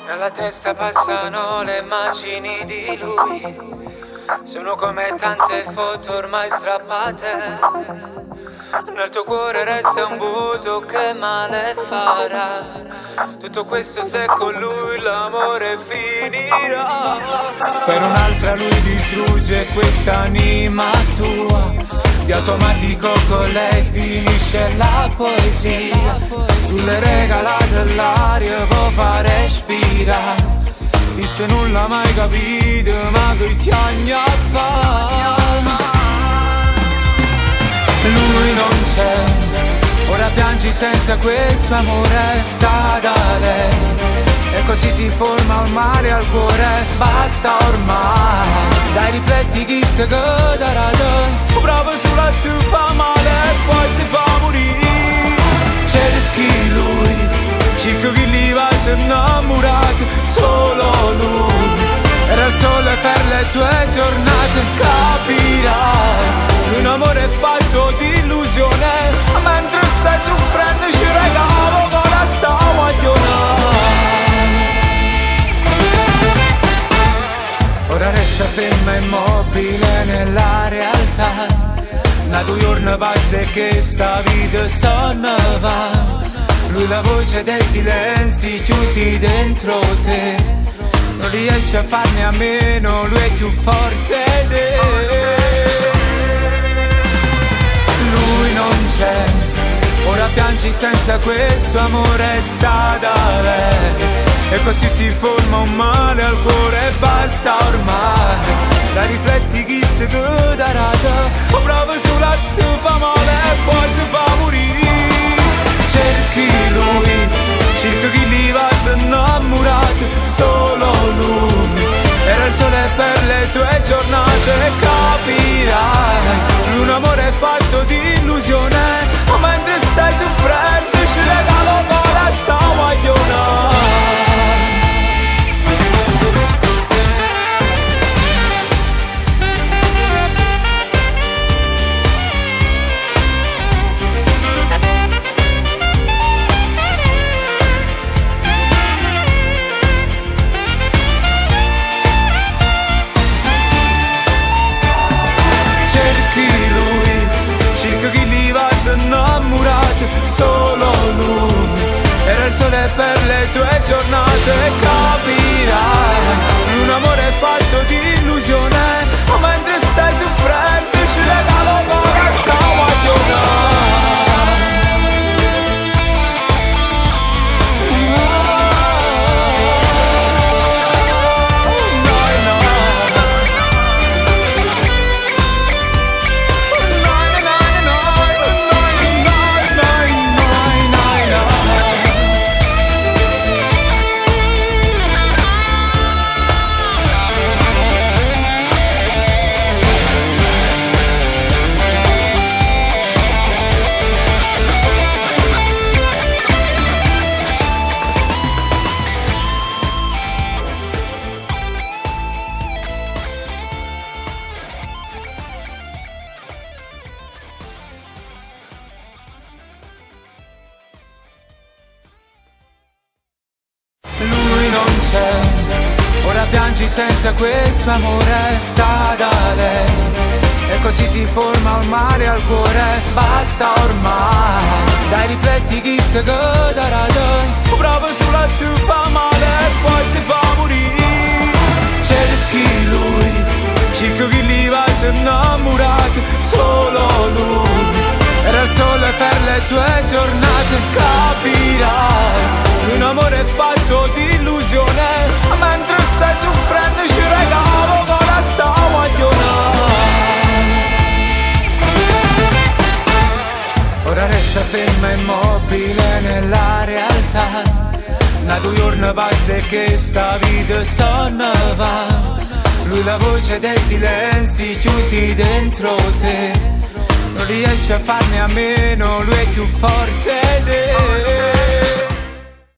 Nella testa passano le immagini di lui. Sono come tante foto ormai strappate. Nel tuo cuore resta un vuoto, che male farà. Tutto questo se con lui l'amore finirà. Per un'altra lui distrugge quest'anima tua. Di automatico con lei finisce la poesia. Sulle regalate l'aria può far respirare. Disse nulla mai capito, ma che chiagna a fa. Lui non c'è, ora piangi senza questo amore statale. E così si forma un mare al cuore, basta ormai. Dai rifletti chi se che darà te, bravo sulla tu fa male e poi ti fa morire. Cerchi lui, cerco chi li va se innamorato, solo lui. Era il sole per le tue giornate, capirai. Un amore fatto di illusione, mentre stai soffrendo ci regalo con la sta guagliona. Ora resta ferma immobile nella realtà. Da 2 giorni passa e che sta vita se ne va. Lui la voce dei silenzi chiusi dentro te. Non riesce a farne a meno, lui è più forte di te. Lui non c'è, ora piangi senza questo amore statale. E così si forma un male al cuore e basta ormai. La rifletti chi se che darà te, o bravo sulla tu fa male e poi ti fa morire. Cerchi lui, cerca chi li va se innamorato, solo lui. Era il sole per le tue giornate e capirai. Un amore fatto di illusione, mentre stai soffrendo ci regalo con la sta guagliona. Solo lui, era il sole per le tue giornate e capirai. Un amore fatto di illusione, mentre stai soffrendo ci regalo con la sta guagliona. Senza questo amore statale. E così si forma un mare al cuore, basta ormai. Dai rifletti chi se che darà te, bravo sulla tu fa male e poi ti fa morire. Cerchi lui, cerco chi li va se innamorato, solo lui. Era il sole per le tue giornate, capirai. Un amore fatto di illusione, mentre stai soffrendo ci regalo con la sta guagliona. Ora resta ferma immobile nella realtà. Da 2 giorni passa e che sta vita se ne va. Lui la voce dei silenzi chiusi dentro te. Non riesce a farne a meno, lui è più forte